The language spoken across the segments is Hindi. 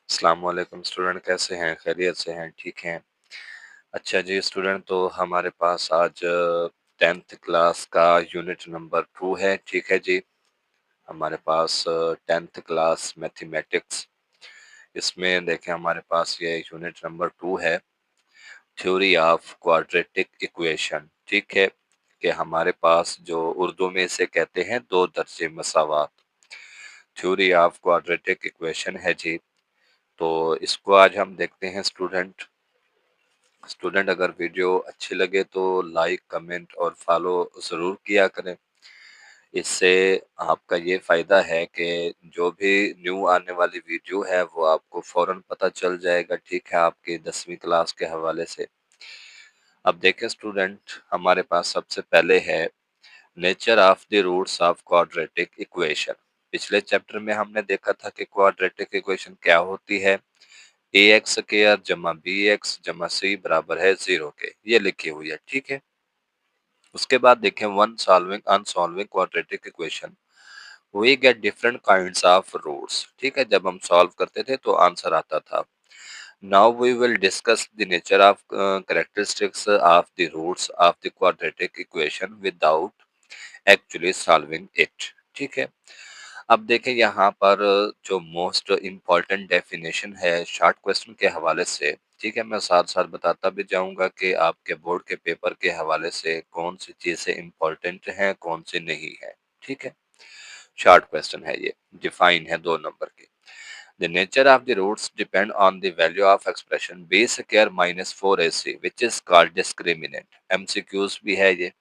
अस्सलाम वालेकुम स्टूडेंट, कैसे हैं? खैरियत से हैं? ठीक हैं? अच्छा जी स्टूडेंट, तो हमारे पास आज 10th क्लास का यूनिट नंबर 2 है। ठीक है जी। हमारे पास 10th क्लास मैथमेटिक्स, इसमें देखें हमारे पास ये यूनिट नंबर 2 है, थ्योरी ऑफ क्वाड्रेटिक इक्वेशन। ठीक है, कि हमारे पास जो उर्दू में इसे कहते हैं दो दर्जे मसावात, थ्योरी ऑफ क्वाड्रेटिक इक्वेशन है जी। तो इसको आज हम देखते हैं स्टूडेंट। अगर वीडियो अच्छी लगे तो लाइक, कमेंट और फॉलो ज़रूर किया करें। इससे आपका ये फ़ायदा है कि जो भी न्यू आने वाली वीडियो है वो आपको फ़ौरन पता चल जाएगा। ठीक है, आपकी 10वीं क्लास के हवाले से। अब देखें स्टूडेंट, हमारे पास सबसे पहले है nature of the roots of quadratic equation. पिछले चैप्टर में हमने देखा था कि क्वाड्रेटिक इक्वेशन क्या होती है। ए एक्स स्क्वायर जमा बी एक्स जमा सी बराबर है 0 के, ये लिखी हुई है। ठीक है, उसके बाद देखें on solving unsolving quadratic equation, we get different kinds of roots. ठीक है, जब हम सॉल्व करते थे तो आंसर आता था। Now we will discuss the nature of characteristics of the roots of the quadratic equation without actually solving it. ठीक है, अब देखें यहाँ पर जो मोस्ट इम्पॉर्टेंट डेफिनेशन है शॉर्ट क्वेश्चन के हवाले से। ठीक है, मैं साथ साथ बताता भी जाऊंगा कि आपके बोर्ड के पेपर के हवाले से कौन सी चीज़ें इम्पोर्टेंट हैं, कौन सी नहीं है। ठीक है, शॉर्ट क्वेश्चन है ये, डिफाइन है 2 नंबर की। The nature of the roots depend on the value of expression b square minus 4ac which is called discriminant. MCQs भी है ये।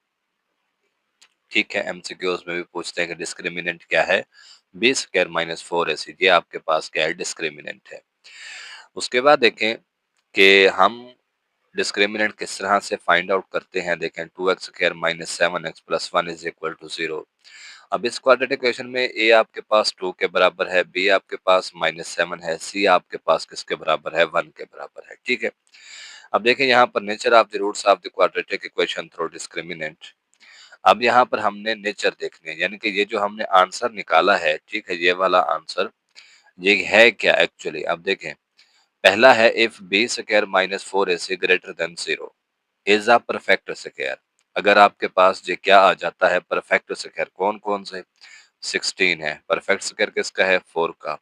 ठीक है, एमसीक्यूज में भी पूछते हैं कि डिस्क्रिमिनेंट क्या है। बी स्क्वायर माइनस 4ac, ये आपके पास क्या है? डिस्क्रिमिनेंट है। उसके बाद देखें कि हम डिस्क्रिमिनेंट किस तरह से फाइंड आउट करते हैं। देखें 2x square minus 7x plus 1 is equal to 0। अब इस क्वाड्रेटिक इक्वेशन में ए आपके पास 2 के बराबर है, बी आपके पास -7 है, सी आपके पास किसके बराबर है? 1 के बराबर है। ठीक है, अब देखें यहाँ पर nature of the roots of the quadratic equation through discriminant. अब यहाँ पर हमने नेचर देखने हैं, यानी कि ये जो हमने आंसर निकाला है, ठीक है, ये वाला आंसर ये है क्या एक्चुअली। अब देखें, पहला है if b square minus 4ac greater than 0 is a perfect square. अगर आपके पास ये क्या आ जाता है? Perfect square. कौन कौन से? 16 है। परफेक्ट स्क्वायर किसका है? 4 का।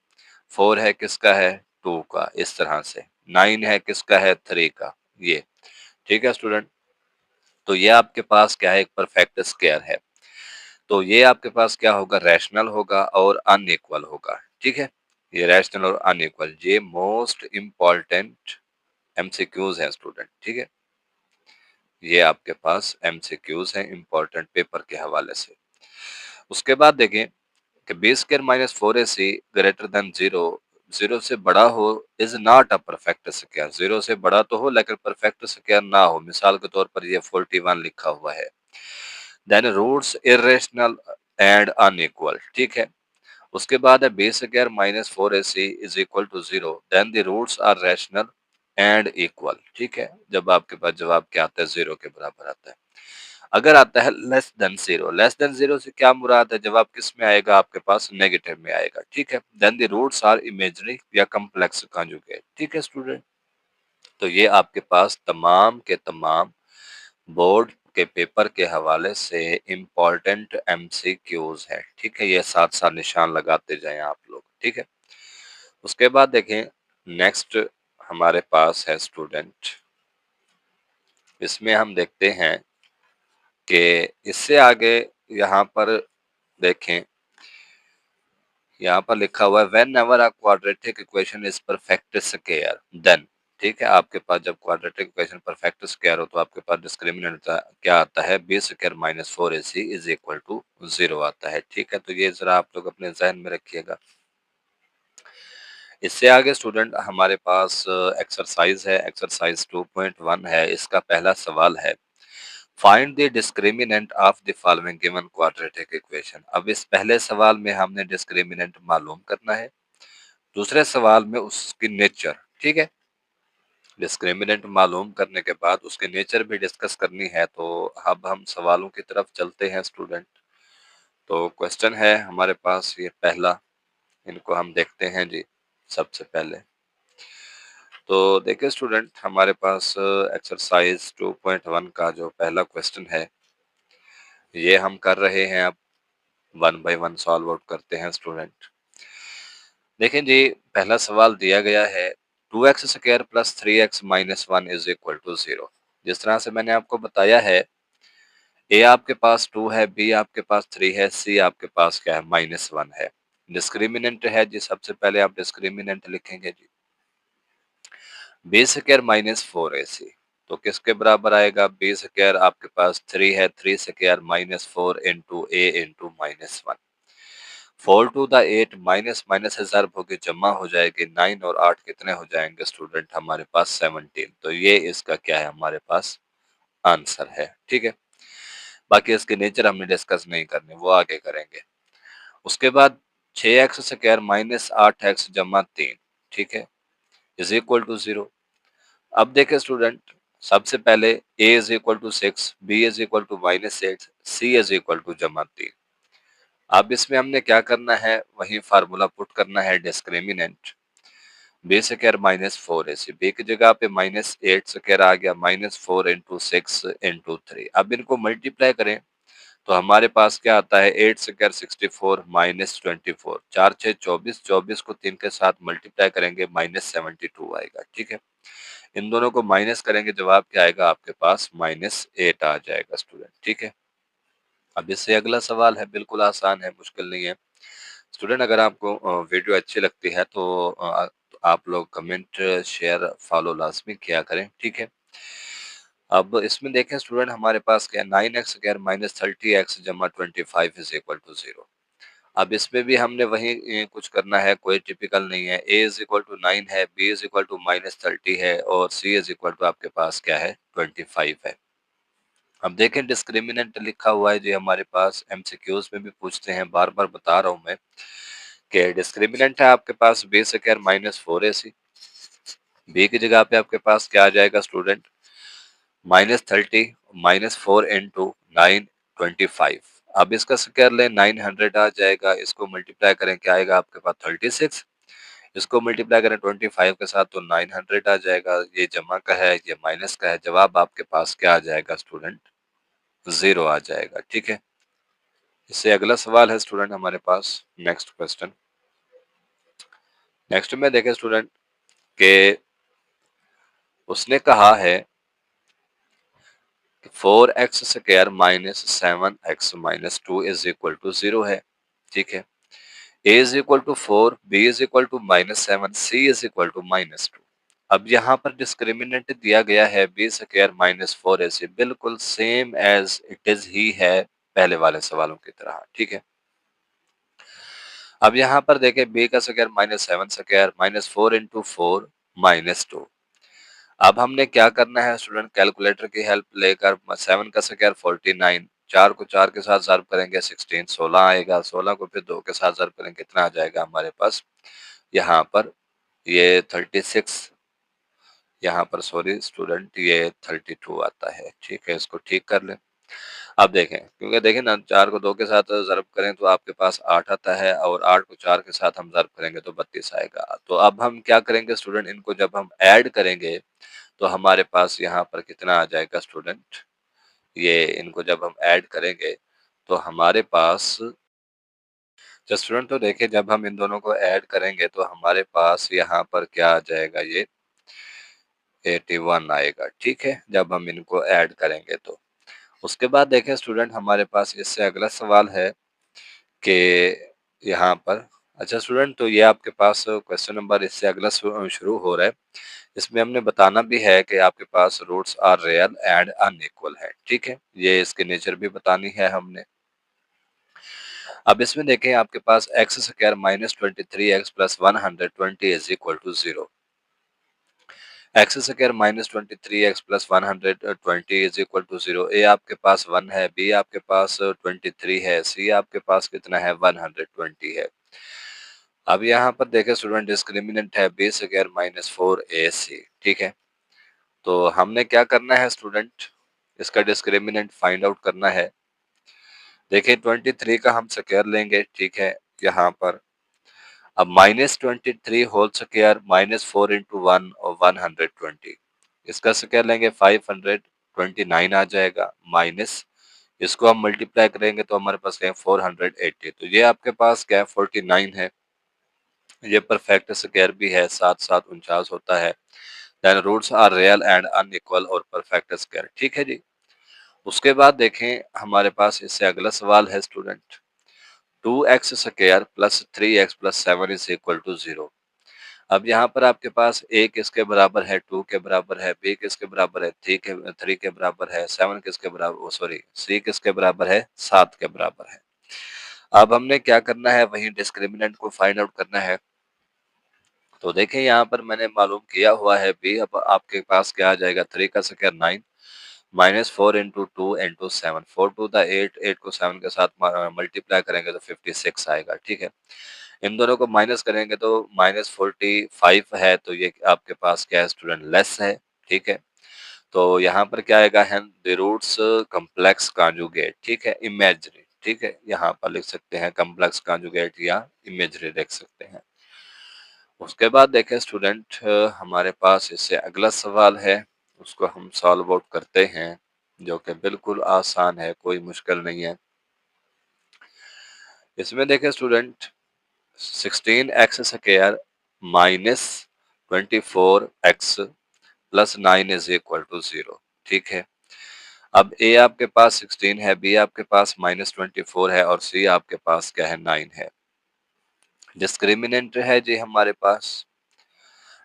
4 है किसका है? 2 का। इस तरह से 9 है किसका है? 3 का। ये ठीक है स्टूडेंट, तो ये आपके पास क्या है? एक परफेक्ट स्क्वायर है। तो ये आपके पास क्या होगा? रैशनल होगा और अनइक्वल होगा। ठीक है, ये रैशनल और अनइक्वल, ये मोस्ट इम्पॉर्टेंट एमसीक्यूज हैं स्टूडेंट। ठीक है, ये आपके पास एमसीक्यूज हैं इम्पोर्टेंट पेपर के हवाले से। उसके बाद देखें कि b square minus 4ac greater than 0, 0 से बड़ा हो is not a perfect square. 0 से बड़ा तो हो लेकिन परफेक्ट स्क्वायर ना हो। मिसाल के तौर पर ये 41 लिखा हुआ है। Then roots irrational and unequal. ठीक है, उसके बाद है b square minus 4ac is equal to 0, then the roots are rational and equal. ठीक है, जब आपके पास जवाब क्या आता है? 0 के बराबर आता है। अगर आता है लेस देन 0, लेस देन 0 से क्या मुराद है? जवाब किस में आएगा? आपके पास नेगेटिव में आएगा। ठीक है, then the roots are imaginary या कम्प्लेक्स कॉन्जुगेट। ठीक है स्टूडेंट, तो ये आपके पास तमाम के तमाम बोर्ड के पेपर के हवाले से इम्पोर्टेंट एमसीक्यूज है। ठीक है, ये साथ साथ निशान लगाते जाएं आप लोग। ठीक है, उसके बाद देखें नेक्स्ट हमारे पास है स्टूडेंट, इसमें हम देखते हैं कि इससे आगे यहाँ पर देखें, यहाँ पर लिखा हुआ है whenever a quadratic equation is perfect square then. ठीक है, आपके पास जब क्वाड्रेटिक इक्वेशन परफेक्ट स्क्वायर हो तो आपके पास डिस्क्रिमिनेंट क्या आता है? B square minus 4ac is equal to 0 आता है। ठीक है, तो ये जरा आप लोग अपने जहन में रखिएगा। इससे आगे स्टूडेंट हमारे पास एक्सरसाइज है, एक्सरसाइज 2.1 है। इसका पहला सवाल है find the discriminant of the following given quadratic equation. अब इस पहले सवाल में हमने डिस्क्रिमिनेंट मालूम करना है, दूसरे सवाल में उसकी नेचर। ठीक है, डिस्क्रिमिनेंट मालूम करने के बाद उसके नेचर भी डिस्कस करनी है। तो अब हम सवालों की तरफ चलते हैं स्टूडेंट। तो क्वेश्चन है हमारे पास ये पहला, इनको हम देखते हैं जी। सबसे पहले तो देखिए स्टूडेंट, हमारे पास एक्सरसाइज 2.1 का जो पहला क्वेश्चन है, ये हम कर रहे हैं अब। One by one solve out करते हैं स्टूडेंट। देखें जी, पहला सवाल दिया गया है 2x² plus 3x minus 1 is equal to 0। जिस तरह से मैंने आपको बताया है, ए आपके पास 2 है, बी आपके पास 3 है, सी आपके पास क्या है, -1 है। डिस्क्रिमिनेंट है जी, सबसे पहले आप डिस्क्रिमिनेंट लिखेंगे जी, बी स्क्वायर माइनस 4ac। तो किसके बराबर आएगा, बी स्क्वायर आपके पास 3 है, 3 square minus 4 into a into -1। 4 to the 8, minus minus से ज़रब होके जमा हो जाएगी, 9 और 8 कितने हो जाएंगे स्टूडेंट, हमारे पास 17। तो ये इसका क्या है, हमारे पास आंसर है। ठीक है, बाकी इसके नेचर हमने डिस्कस नहीं करने, वो आगे करेंगे। उसके बाद 6x स्क्वायर माइनस 8x जमा 3, ठीक है, इज इक्वल टू 0। अब देखें स्टूडेंट, सबसे पहले a is equal to 6, b is equal to -8, c is equal to जमा 3। अब इसमें हमने क्या करना है, वही फार्मूला पुट करना है, discriminant b square minus 4ac, b की जगह पे -8 स्क्वायर आ गया, -4 इंटू 6 इंटू 3। अब इनको मल्टीप्लाई करें तो हमारे पास क्या आता है, 8 स्क्वायर 64 माइनस 24, 4 6 24, 24 को 3 के साथ मल्टीप्लाई करेंगे, -72 आएगा। ठीक है, इन दोनों को माइनस करेंगे, जवाब क्या आएगा आपके पास, -8 आ जाएगा स्टूडेंट। ठीक है, अब इससे अगला सवाल है, बिल्कुल आसान है, मुश्किल नहीं है। स्टूडेंट, अगर आपको वीडियो अच्छी लगती है तो आप लोग कमेंट, शेयर, फॉलो लाजमी किया करें। ठीक है, अब इसमें देखें स्टूडेंट, हमारे पास क्या है, 9x स्क्वायर माइनस 30x जमा 25 इज इक्वल टू 0। अब इसमें भी हमने वही कुछ करना है, कोई टिपिकल नहीं है। a इज इक्वल टू 9 है, b इज इक्वल टू -30 है और c इज इक्वल टू आपके पास क्या है, 25 है। अब देखें, डिस्क्रिमिनेंट लिखा हुआ है जी हमारे पास, एमसीक्यूज में भी पूछते हैं, बार बार बता रहा हूं मैं कि डिस्क्रिमिनेंट है आपके पास बी स्क्वायर -4ac। बी की जगह पे आपके पास क्या आ जाएगा स्टूडेंट, -30 -4 इंटू 9 25। अब इसका स्क्वायर लें, 900 आ जाएगा, इसको मल्टीप्लाई करें, क्या आएगा आपके पास, 36। इसको मल्टीप्लाई करें 25 के साथ तो 900 आ जाएगा। ये जमा का है, ये माइनस का है, जवाब आपके पास क्या आ जाएगा स्टूडेंट, 0 आ जाएगा। ठीक है, इससे अगला सवाल है स्टूडेंट हमारे पास, नेक्स्ट क्वेश्चन। नेक्स्ट में देखें स्टूडेंट के उसने कहा है 4x square minus 7x minus 2 is equal to 0 है। ठीक है, a is equal to 4, b is equal to -7, c is equal to -2। अब यहाँ पर डिस्क्रिमिनेंट दिया गया है बी स्क्वायर -4ac, बिल्कुल सेम एज इट इज ही है पहले वाले सवालों की तरह। ठीक है, अब यहाँ पर देखें, बी का स्क्वायर -7 स्क्वायर -4 इंटू 4 -2। अब हमने क्या करना है स्टूडेंट, कैलकुलेटर की हेल्प लेकर, 7 का स्क्वायर 49, 4 को 4 के साथ ज़र्ब करेंगे 16, 16 आएगा, 16 को फिर 2 के साथ ज़र्ब करेंगे, कितना आ जाएगा हमारे पास, यहाँ पर ये 36, यहाँ पर सॉरी स्टूडेंट ये 32 आता है। ठीक है, इसको ठीक कर लें। अब देखें, क्योंकि देखें ना, 4 को 2 के साथ ज़र्ब करें तो आपके पास 8 आता है और 8 को 4 के साथ हम ज़र्ब करेंगे तो 32 आएगा। तो अब हम क्या करेंगे स्टूडेंट, इनको जब हम ऐड करेंगे तो हमारे पास यहाँ पर कितना आ जाएगा स्टूडेंट, ये इनको जब हम ऐड करेंगे तो हमारे पास, तो स्टूडेंट तो देखिए, जब हम इन दोनों को ऐड करेंगे तो हमारे पास यहाँ पर क्या आ जाएगा, ये 81 आएगा। ठीक है, जब हम इनको ऐड करेंगे तो उसके बाद देखें स्टूडेंट, हमारे पास इससे अगला सवाल है कि यहाँ पर, अच्छा स्टूडेंट, तो ये आपके पास क्वेश्चन नंबर इससे अगला शुरू हो रहा है। इसमें हमने बताना भी है कि आपके पास roots are real and unequal है। ठीक है, ये इसके नेचर भी बतानी है हमने। अब इसमें देखें, आपके पास x square -23x plus 120 is equal to 0। X square -23x plus 120 is equal to 0। A आपके पास 1 है, बी आपके पास 23 है, सी आपके पास कितना है, 120 है। अब यहाँ पर देखें स्टूडेंट, डिस्क्रिमिनेंट है बी स्क्वायर -4ac। ठीक है, तो हमने क्या करना है स्टूडेंट, इसका डिस्क्रिमिनेंट फाइंड आउट करना है। देखिए 23 का हम स्क्वायर लेंगे, ठीक है, यहाँ पर अब -23 होल स्क्वायर -4 इंटू 1 और 120, इसका स्क्वायर लेंगे 529 आ जाएगा, माइनस इसको हम मल्टीप्लाई करेंगे तो हमारे पास क्या है 480। तो ये आपके पास क्या है 49 है। ये परफेक्ट स्क्वायर भी है, साथ साथ 49 होता है। Then roots are real and unequal और परफेक्ट स्क्वायर, ठीक है जी। उसके बाद देखें हमारे पास इससे अगला सवाल है student, 2x square plus 3x plus 7 is equal to 0। अब यहाँ पर आपके पास a किसके बराबर है, 2 के बराबर है, b किसके बराबर है, 3 के बराबर है, 7 किसके बराबर, सॉरी c किसके बराबर है, 7 के बराबर है। अब हमने क्या करना है, वही डिस्क्रिमिनेंट को फाइंड आउट करना है। तो देखें यहाँ पर मैंने मालूम किया हुआ है b, अब आपके पास क्या आ जाएगा, 3 का square 9 -4 into 2 into 7, 4 to the 8, 8 को 7 के साथ मल्टीप्लाई करेंगे तो 56 आएगा, ठीक है। इन दोनों को माइनस करेंगे तो -45 है, तो ये आपके पास क्या है स्टूडेंट, लेस है, ठीक है। तो यहाँ पर क्या आएगा है द रूट्स कॉम्प्लेक्स कॉन्जुगेट, ठीक है, इमेजरी, ठीक है, यहाँ पर लिख सकते हैं कॉम्प्लेक्स कॉन्जुगेट या इमेजरी लिख सकते हैं। उसके बाद देखें स्टूडेंट, हमारे पास इससे अगला सवाल है, उसको हम सॉल्व आउट करते हैं, जो कि बिल्कुल आसान है, कोई मुश्किल नहीं है। इसमें देखें student, 16x square minus 24x plus 9 is equal to 0, ठीक है। अब a आपके पास 16 है, b आपके पास -24 है और c आपके पास क्या है 9 है। डिस्क्रिमिनेंट है जी हमारे पास,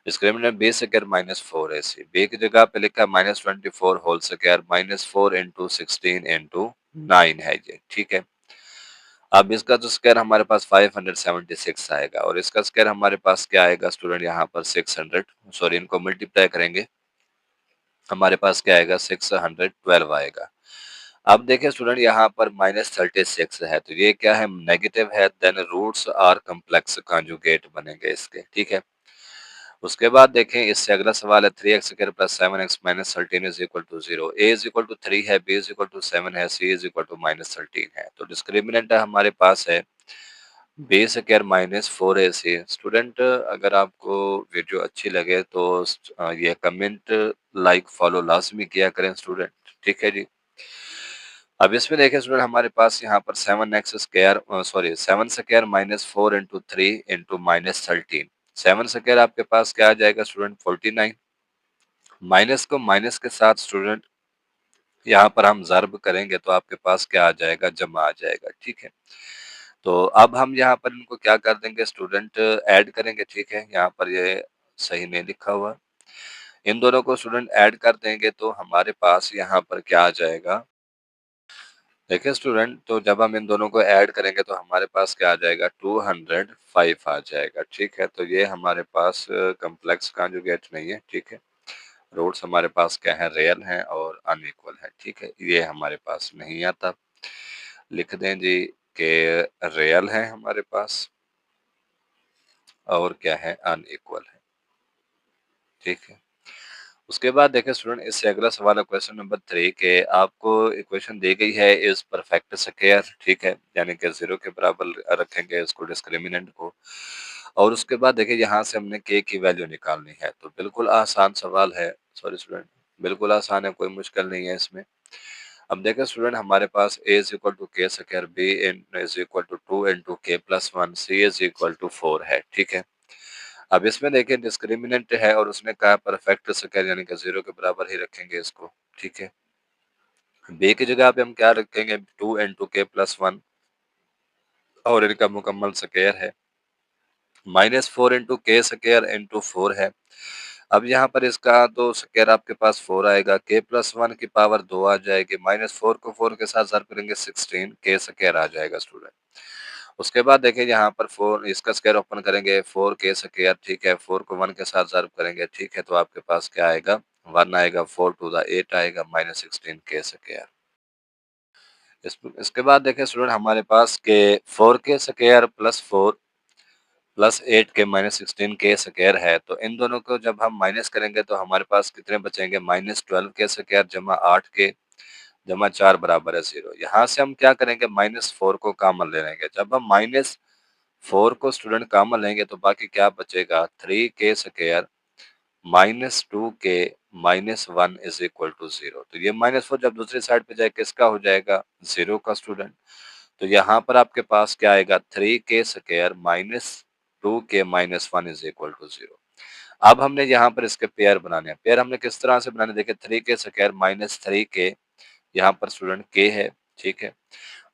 डिस्क्रिमिनेंट b स्क्वायर -4 है, सी b की जगह पे लिखा है -24 होल स्क्वायर -4 इंटू 16 इंटू 9 है ये, ठीक है। अब इसका जो स्क्वायर हमारे पास 576 आएगा और इसका स्क्वायर हमारे पास क्या आएगा स्टूडेंट, यहाँ पर 600, सॉरी इनको मल्टीप्लाई करेंगे हमारे पास क्या आएगा 612 आएगा। अब देखिए स्टूडेंट यहाँ पर -36 है, तो ये क्या है नेगेटिव है, then roots are complex conjugate बनेंगे इसके, ठीक है। उसके बाद देखें इससे अगला सवाल है, 3x square plus 7x minus 13 is equal to 0। a is equal to 3 है, b इज इक्वल टू 7 है, c इज इक्वल टू -13 है। तो डिस्क्रिमिनेंट हमारे पास है b स्क्वायर -4ac। स्टूडेंट अगर आपको वीडियो अच्छी लगे तो ये कमेंट लाइक फॉलो लाजमी किया करें स्टूडेंट, ठीक है जी। अब इसमें देखें स्टूडेंट हमारे पास यहाँ पर 7x square, sorry 7 square -4 into 3 into -13, 7 square आपके पास क्या आ जाएगा स्टूडेंट 49, माइनस को माइनस के साथ स्टूडेंट यहाँ पर हम ज़र्ब करेंगे तो आपके पास क्या आ जाएगा, जमा आ जाएगा, ठीक है। तो अब हम यहाँ पर इनको क्या कर देंगे स्टूडेंट, ऐड करेंगे, ठीक है। यहाँ पर ये सही नहीं लिखा हुआ, इन दोनों को स्टूडेंट ऐड कर देंगे तो हमारे पास यहाँ पर क्या आ जाएगा, देखिए स्टूडेंट, तो जब हम इन दोनों को ऐड करेंगे तो हमारे पास क्या आ जाएगा 205 आ जाएगा, ठीक है। तो ये हमारे पास कॉम्प्लेक्स कॉन्जुगेट नहीं है, ठीक है। रूट्स हमारे पास क्या है, रियल हैं और अनइक्वल है, ठीक है, ये हमारे पास नहीं आता। लिख दें जी कि रियल है हमारे पास और क्या है, अनइक्वल है, ठीक है। उसके बाद देखें स्टूडेंट इससे अगला सवाल है क्वेश्चन नंबर 3 के आपको इक्वेशन दी गई है इज परफेक्ट स्क्वायर, ठीक है, यानी कि 0 के बराबर रखेंगे इसको डिस्क्रिमिनेंट को। और उसके बाद देखिए यहाँ से हमने k की वैल्यू निकालनी है, तो बिल्कुल आसान सवाल है, सॉरी स्टूडेंट, बिल्कुल आसान है, कोई मुश्किल नहीं है इसमें। अब देखें स्टूडेंट हमारे पास a is equal to k square, b is equal to 2 into k plus 1, c is equal to 4 है, ठीक है। अब इसमें देखिए डिस्क्रिमिनेंट है और उसने कहा परफेक्ट स्क्वायर यानी कि 0 के बराबर ही रखेंगे इसको, ठीक है। b की जगह पे हम क्या रखेंगे 2 इंटू के प्लस 1 और इनका मुकम्मल स्क्वायर है -4 इंटू के स्क्वायर इंटू 4 है। अब यहाँ पर इसका तो स्क्वायर आपके पास 4 आएगा, के प्लस 1 की पावर 2 आ जाएगी, -4 को 4 के साथ ज़र्ब करेंगे 16 के स्क्वायर आ जाएगा स्टूडेंट। उसके बाद देखिए यहाँ पर 4 इसका स्क्वायर ओपन करेंगे 4 के स्क्वायर, ठीक है, 4 को 1 के साथ ज़र्ब करेंगे, ठीक है, तो आपके पास क्या आएगा 1 आएगा, 4 टू द 8 आएगा, -16 के स्क्वायर। इसके बाद देखिए स्टूडेंट हमारे पास के 4 के स्क्वायर प्लस 4 प्लस 8 के -16 के स्क्वायर है, तो इन दोनों को जब हम माइनस करेंगे तो हमारे पास कितने बचेंगे, -12 के स्क्वायर जमा 8 के जमा 4 बराबर है 0। यहाँ से हम क्या करेंगे -4 को कॉमन ले लेंगे, जब हम 4 को स्टूडेंट कॉमन लेंगे तो बाकी क्या बचेगा, 3k square minus 2k minus 1 is equal to 0। तो ये -4 जब दूसरी साइड पे जाए किसका हो जाएगा, 0 का स्टूडेंट। तो यहाँ पर आपके पास क्या आएगा, 3k square minus 2k minus 1 is equal to 0। अब हमने यहाँ पर इसके पेयर बनाने हैं। पेयर हमने किस तरह से बनाने, देखिए 3k स्क्वायर माइनस 3k, यहाँ पर स्टूडेंट k है, ठीक है।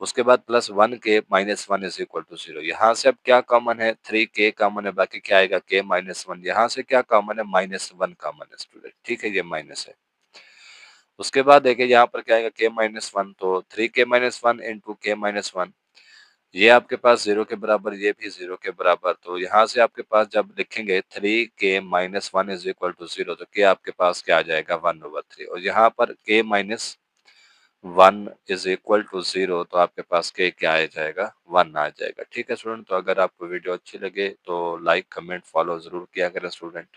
उसके बाद plus 1k minus 1 is equal to 0। यहाँ से अब क्या कॉमन है, 3k कॉमन है, बाकी क्या आएगा k माइनस 1। यहाँ से क्या कॉमन है, माइनस 1 कॉमन है स्टूडेंट, ठीक है, ये माइनस है। उसके बाद देखिए यहाँ पर क्या आएगा, k माइनस 1, तो 3k minus 1 into k minus 1, ये आपके पास 0 के बराबर, ये भी 0 के बराबर। तो यहाँ से आपके पास जब लिखेंगे 3k minus 1 is equal to 0, तो k आपके पास क्या आ जाएगा, 1/3। और यहाँ पर k minus 1 is equal to 0, तो आपके पास k क्या आ जाएगा, 1 आ जाएगा। ठीक है स्टूडेंट, तो अगर आपको वीडियो अच्छी लगे तो लाइक कमेंट फॉलो जरूर किया करें स्टूडेंट।